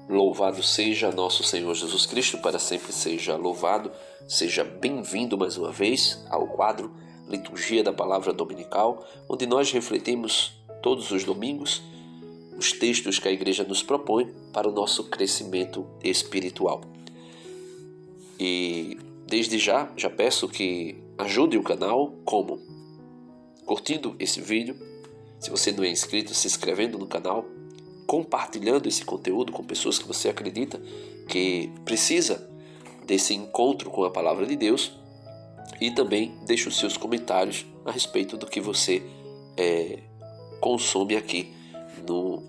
Louvado seja nosso Senhor Jesus Cristo, para sempre seja louvado. Seja bem-vindo mais uma vez ao quadro Liturgia da Palavra Dominical, onde nós refletimos todos os domingos os textos que a Igreja nos propõe para o nosso crescimento espiritual. E desde já peço que ajude o canal, como? Curtindo esse vídeo, se você não é inscrito, se inscrevendo no canal, compartilhando esse conteúdo com pessoas que você acredita que precisa desse encontro com a Palavra de Deus, e também deixe os seus comentários a respeito do que você consome aqui no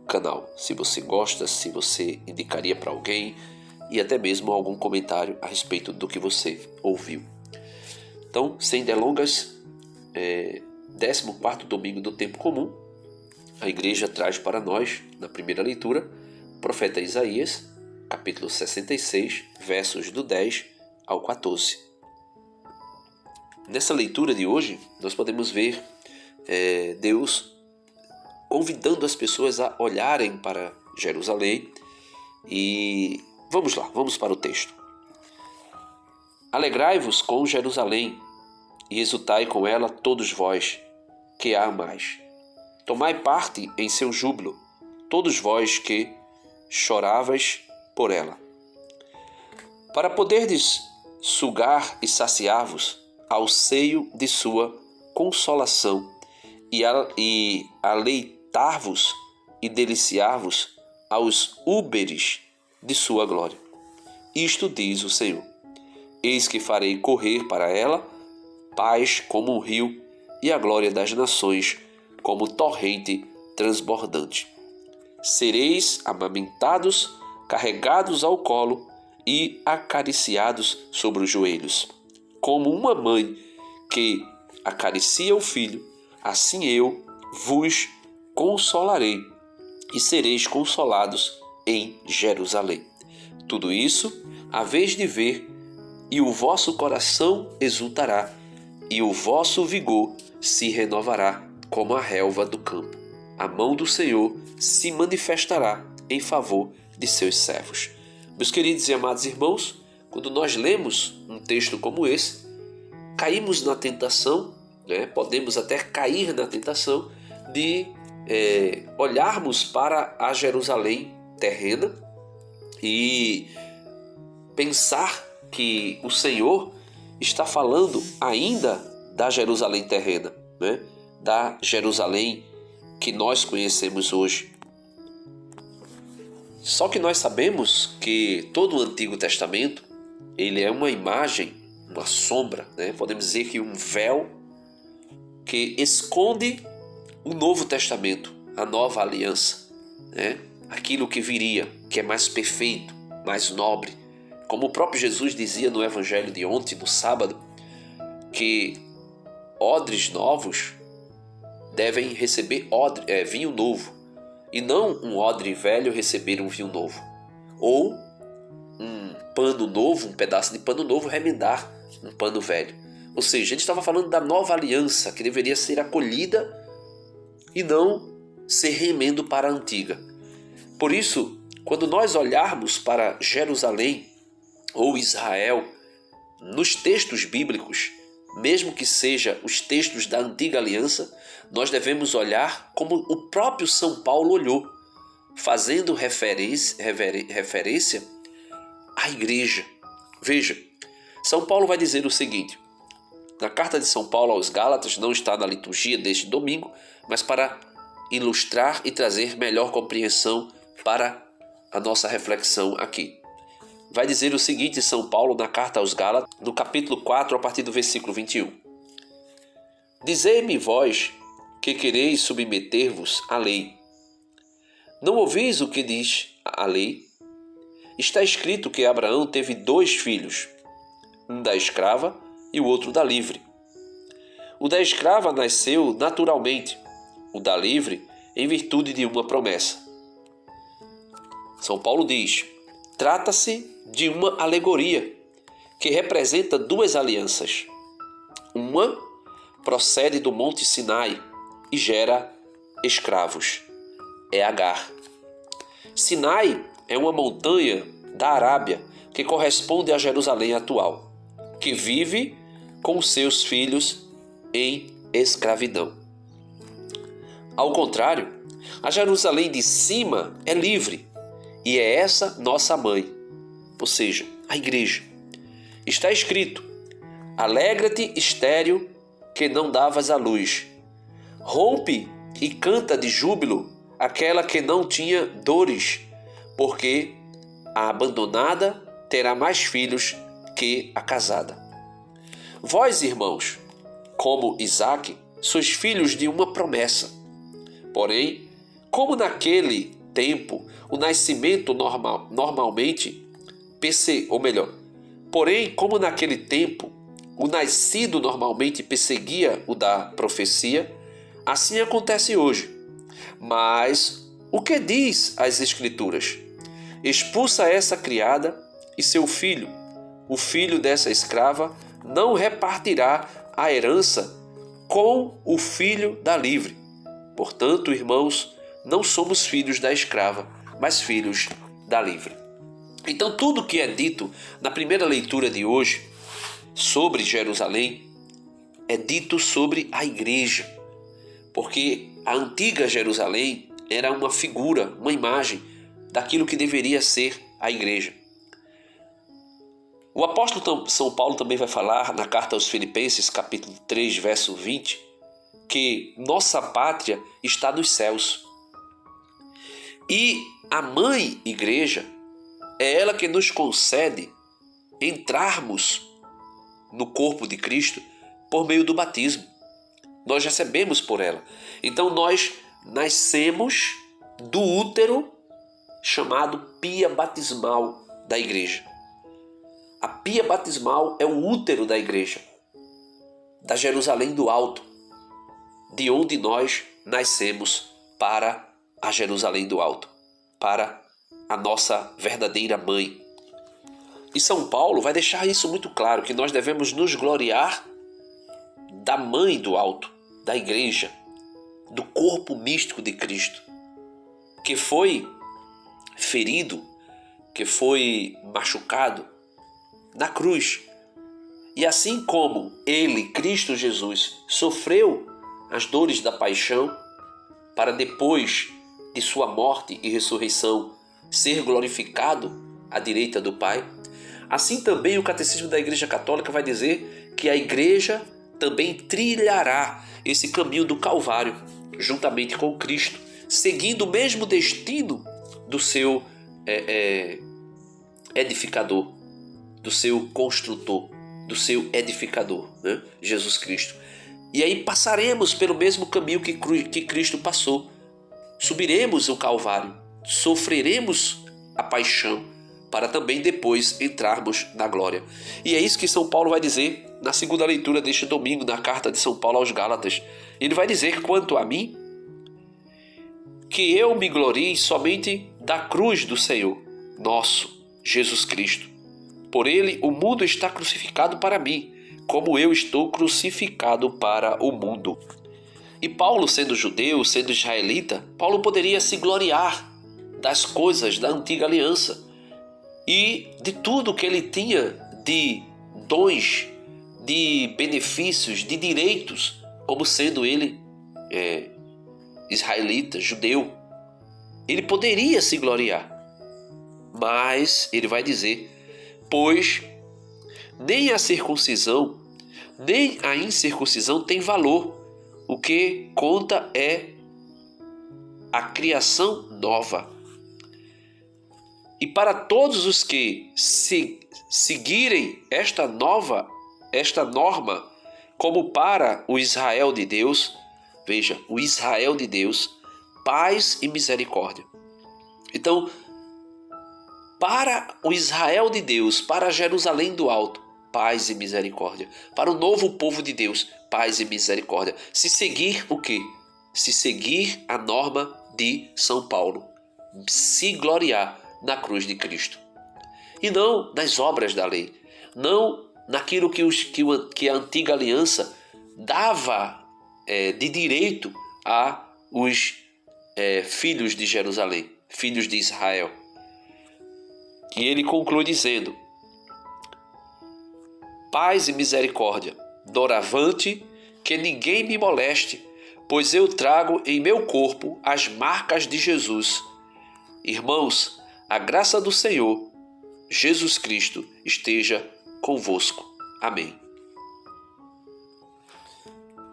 canal. Se você gosta, se você indicaria para alguém, e até mesmo algum comentário a respeito do que você ouviu. Então, sem delongas, 14º domingo do tempo comum, a Igreja traz para nós, na primeira leitura, o profeta Isaías, capítulo 66, versos do 10 ao 14. Nessa leitura de hoje, nós podemos ver Deus convidando as pessoas a olharem para Jerusalém. E vamos lá, vamos para o texto. Alegrai-vos com Jerusalém e exultai com ela todos vós que a amais. Tomai parte em seu júbilo, todos vós que choravais por ela. Para poderdes sugar e saciar-vos ao seio de sua consolação e aleitar-vos e deliciar-vos aos úberes de sua glória. Isto diz o Senhor. Eis que farei correr para ela paz como um rio e a glória das nações como torrente transbordante. Sereis amamentados, carregados ao colo e acariciados sobre os joelhos. Como uma mãe que acaricia o filho, assim eu vos consolarei e sereis consolados em Jerusalém. Tudo isso haveis de ver, e o vosso coração exultará, e o vosso vigor se renovará como a relva do campo. A mão do Senhor se manifestará em favor de seus servos. Meus queridos e amados irmãos, quando nós lemos um texto como esse, caímos na tentação, podemos até cair na tentação de olharmos para a Jerusalém terrena e pensar que o Senhor está falando ainda da Jerusalém terrena, da Jerusalém que nós conhecemos hoje. Só que nós sabemos que todo o Antigo Testamento ele é uma imagem, uma sombra, podemos dizer que um véu que esconde o Novo Testamento, a nova aliança, aquilo que viria, que é mais perfeito, mais nobre. Como o próprio Jesus dizia no Evangelho de ontem, no sábado, que odres novos devem receber vinho novo, e não um odre velho receber um vinho novo, ou um pano novo, um pedaço de pano novo remendar um pano velho. Ou seja, ele estava falando da nova aliança que deveria ser acolhida e não ser remendo para a antiga. Por isso, quando nós olharmos para Jerusalém ou Israel nos textos bíblicos, mesmo que sejam os textos da antiga aliança, nós devemos olhar como o próprio São Paulo olhou, fazendo referência à igreja. Veja, São Paulo vai dizer o seguinte, na carta de São Paulo aos Gálatas, não está na liturgia deste domingo, mas para ilustrar e trazer melhor compreensão para a nossa reflexão aqui. Vai dizer o seguinte, São Paulo, na carta aos Gálatas, no capítulo 4, a partir do versículo 21. Dizei-me vós que quereis submeter-vos à lei. Não ouvis o que diz a lei? Está escrito que Abraão teve 2 filhos, um da escrava e o outro da livre. O da escrava nasceu naturalmente, o da livre em virtude de uma promessa. São Paulo diz, trata-se de uma alegoria que representa 2 alianças. Uma procede do Monte Sinai e gera escravos. É Agar. Sinai é uma montanha da Arábia que corresponde a Jerusalém atual, que vive com seus filhos em escravidão. Ao contrário, a Jerusalém de cima é livre, e é essa nossa mãe, ou seja, a igreja. Está escrito: alegra-te, estéril, que não davas à luz. Rompe e canta de júbilo aquela que não tinha dores, porque a abandonada terá mais filhos que a casada. Vós, irmãos, como Isaque, sois filhos de uma promessa. Porém, como naquele tempo o nascimento como naquele tempo o nascido normalmente perseguia o da profecia, assim acontece hoje. Mas o que diz as Escrituras? Expulsa essa criada e seu filho, o filho dessa escrava, não repartirá a herança com o filho da livre. Portanto, irmãos, não somos filhos da escrava, mas filhos da livre. Então, tudo que é dito na primeira leitura de hoje sobre Jerusalém é dito sobre a igreja, porque a antiga Jerusalém era uma figura, uma imagem daquilo que deveria ser a igreja. O apóstolo São Paulo também vai falar na carta aos Filipenses, capítulo 3, verso 20, que nossa pátria está nos céus. E a mãe igreja é ela que nos concede entrarmos no corpo de Cristo por meio do batismo. Nós recebemos por ela. Então nós nascemos do útero chamado pia batismal da igreja. A pia batismal é o útero da igreja, da Jerusalém do Alto, de onde nós nascemos para a Jerusalém do Alto, para a nossa verdadeira mãe. E São Paulo vai deixar isso muito claro, que nós devemos nos gloriar da mãe do alto, da igreja, do corpo místico de Cristo, que foi ferido, que foi machucado na cruz. E assim como ele, Cristo Jesus, sofreu as dores da paixão, para depois de sua morte e ressurreição ser glorificado à direita do Pai, assim também o Catecismo da Igreja Católica vai dizer que a igreja também trilhará esse caminho do Calvário, juntamente com Cristo, seguindo o mesmo destino do seu edificador, do seu construtor, do seu edificador, né? Jesus Cristo. E aí passaremos pelo mesmo caminho que Cristo passou. Subiremos o Calvário, sofreremos a paixão, para também depois entrarmos na glória. E é isso que São Paulo vai dizer na segunda leitura deste domingo, na carta de São Paulo aos Gálatas. Ele vai dizer: quanto a mim, que eu me glorie somente da cruz do Senhor, nosso Jesus Cristo. Por ele o mundo está crucificado para mim, como eu estou crucificado para o mundo. E Paulo, sendo judeu, sendo israelita, Paulo poderia se gloriar das coisas da antiga aliança e de tudo que ele tinha de dons, de benefícios, de direitos, como sendo ele israelita, judeu. Ele poderia se gloriar, mas ele vai dizer: pois nem a circuncisão, nem a incircuncisão tem valor. O que conta é a criação nova. E para todos os que seguirem esta norma, como para o Israel de Deus, veja, o Israel de Deus, paz e misericórdia. Então, para o Israel de Deus, para Jerusalém do Alto, paz e misericórdia. Para o novo povo de Deus, paz e misericórdia. Se seguir o quê? Se seguir a norma de São Paulo. Se gloriar na cruz de Cristo. E não nas obras da lei. Não naquilo que a antiga aliança dava de direito a os filhos de Jerusalém. filhos de Israel. E ele conclui dizendo: paz e misericórdia, doravante que ninguém me moleste, pois eu trago em meu corpo as marcas de Jesus. Irmãos, a graça do Senhor Jesus Cristo esteja convosco. Amém.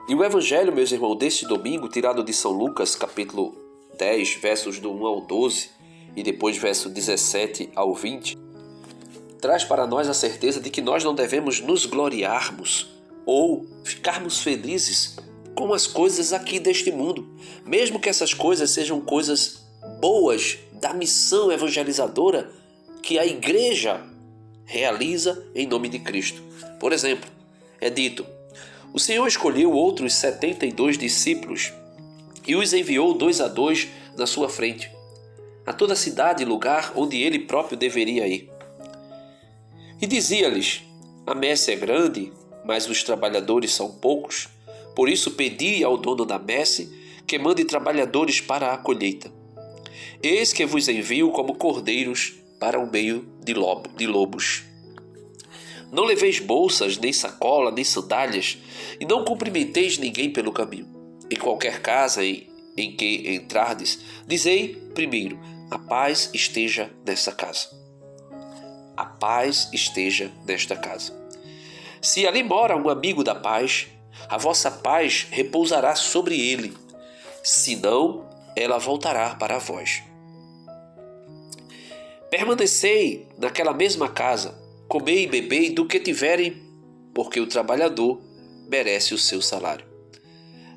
E o Evangelho, meus irmãos, deste domingo, tirado de São Lucas, capítulo 10, versos do 1 ao 12, e depois verso 17 ao 20, traz para nós a certeza de que nós não devemos nos gloriarmos ou ficarmos felizes com as coisas aqui deste mundo, mesmo que essas coisas sejam coisas boas da missão evangelizadora que a igreja realiza em nome de Cristo. Por exemplo, é dito: o Senhor escolheu outros 72 discípulos e os enviou 2 a 2 na sua frente, a toda cidade e lugar onde ele próprio deveria ir. E dizia-lhes: a messe é grande, mas os trabalhadores são poucos. Por isso pedi ao dono da messe que mande trabalhadores para a colheita. Eis que vos envio como cordeiros para o meio de lobos. Não leveis bolsas, nem sacola, nem sandálias, e não cumprimenteis ninguém pelo caminho. Em qualquer casa em que entrardes, dizei primeiro: a paz esteja nesta casa. A paz esteja nesta casa. Se ali mora um amigo da paz, a vossa paz repousará sobre ele, senão ela voltará para vós. Permanecei naquela mesma casa, comei e bebei do que tiverem, porque o trabalhador merece o seu salário.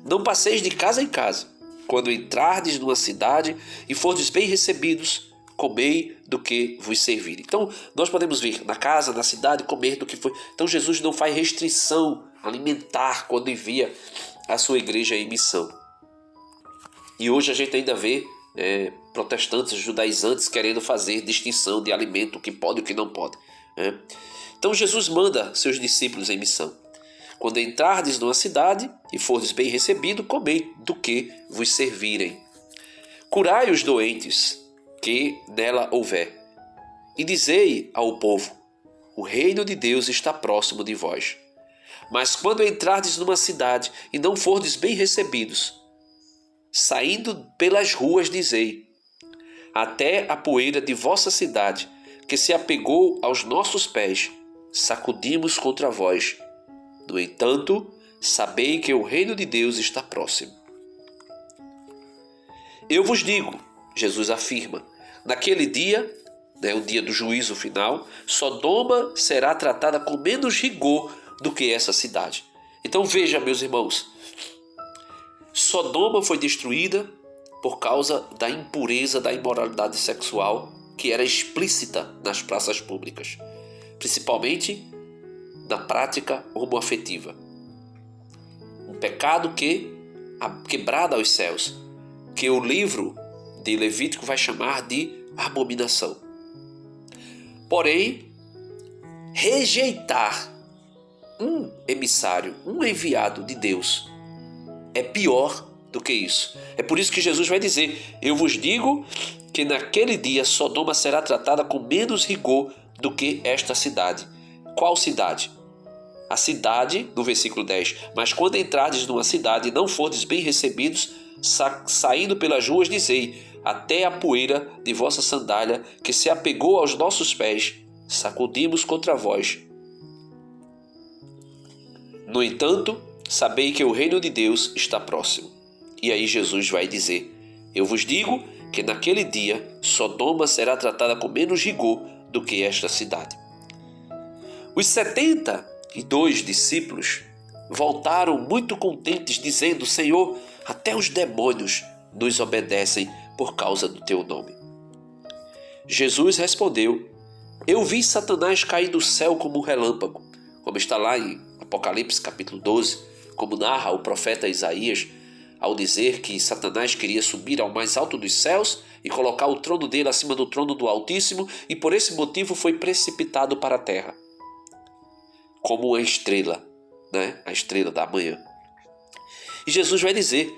Não passeis de casa em casa. Quando entrardes numa cidade e fordes bem recebidos, comei do que vos servir. Então, nós podemos ver na casa, na cidade, comer do que foi. Então, Jesus não faz restrição alimentar quando envia a sua igreja em missão. E hoje a gente ainda vê protestantes, judaizantes querendo fazer distinção de alimento, o que pode e o que não pode. Então, Jesus manda seus discípulos em missão. Quando entrardes numa cidade e fordes bem recebido, comei do que vos servirem. Curai os doentes que nela houver, e dizei ao povo: o reino de Deus está próximo de vós. Mas quando entrardes numa cidade e não fordes bem recebidos, saindo pelas ruas dizei: até a poeira de vossa cidade, que se apegou aos nossos pés, sacudimos contra vós. No entanto, sabei que o reino de Deus está próximo. Eu vos digo, Jesus afirma, naquele dia, o dia do juízo final, Sodoma será tratada com menos rigor do que essa cidade. Então veja, meus irmãos, Sodoma foi destruída por causa da impureza, da imoralidade sexual que era explícita nas praças públicas, principalmente na prática homoafetiva. Um pecado que quebrado aos céus, que o livro de Levítico vai chamar de abominação. Porém, rejeitar um emissário, um enviado de Deus, é pior do que isso. É por isso que Jesus vai dizer: eu vos digo que naquele dia Sodoma será tratada com menos rigor do que esta cidade. Qual cidade? A cidade, no versículo 10, mas quando entrardes numa cidade e não fordes bem recebidos, saindo pelas ruas dizei: até a poeira de vossa sandália que se apegou aos nossos pés, sacudimos contra vós. No entanto, sabei que o reino de Deus está próximo. E aí Jesus vai dizer: eu vos digo que naquele dia Sodoma será tratada com menos rigor do que esta cidade. Os 72 discípulos voltaram muito contentes, dizendo: Senhor, até os demônios nos obedecem por causa do teu nome. Jesus respondeu: eu vi Satanás cair do céu como um relâmpago, como está lá em Apocalipse capítulo 12, como narra o profeta Isaías, ao dizer que Satanás queria subir ao mais alto dos céus e colocar o trono dele acima do trono do Altíssimo, e por esse motivo foi precipitado para a terra, como uma estrela, a estrela da manhã. E Jesus vai dizer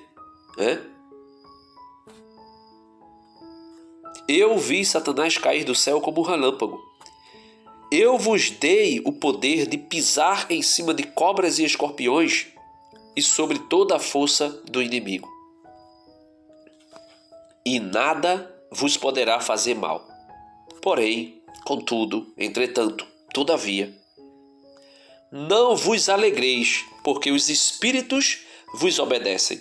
Eu vi Satanás cair do céu como um relâmpago. Eu vos dei o poder de pisar em cima de cobras e escorpiões e sobre toda a força do inimigo. E nada vos poderá fazer mal. Porém, contudo, entretanto, todavia, não vos alegreis, porque os espíritos vos obedecem.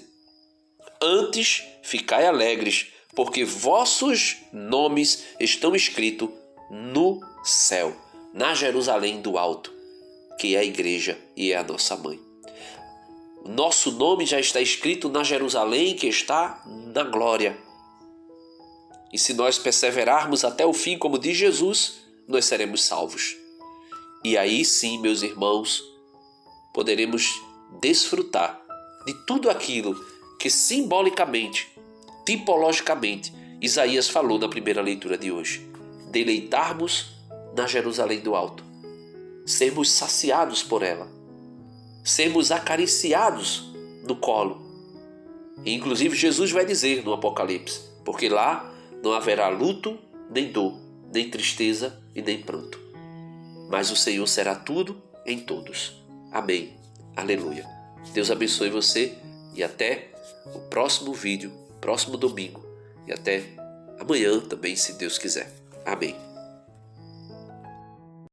Antes, ficai alegres, porque vossos nomes estão escritos no céu, na Jerusalém do alto, que é a igreja e é a nossa mãe. Nosso nome já está escrito na Jerusalém, que está na glória. E se nós perseverarmos até o fim, como diz Jesus, nós seremos salvos. E aí sim, meus irmãos, poderemos desfrutar de tudo aquilo que simbolicamente, tipologicamente, Isaías falou na primeira leitura de hoje. Deleitarmos na Jerusalém do alto, sermos saciados por ela, sermos acariciados no colo. E inclusive Jesus vai dizer no Apocalipse, porque lá não haverá luto, nem dor, nem tristeza e nem pranto. Mas o Senhor será tudo em todos. Amém. Aleluia. Deus abençoe você e até o próximo vídeo, próximo domingo. E até amanhã também, se Deus quiser. Amém.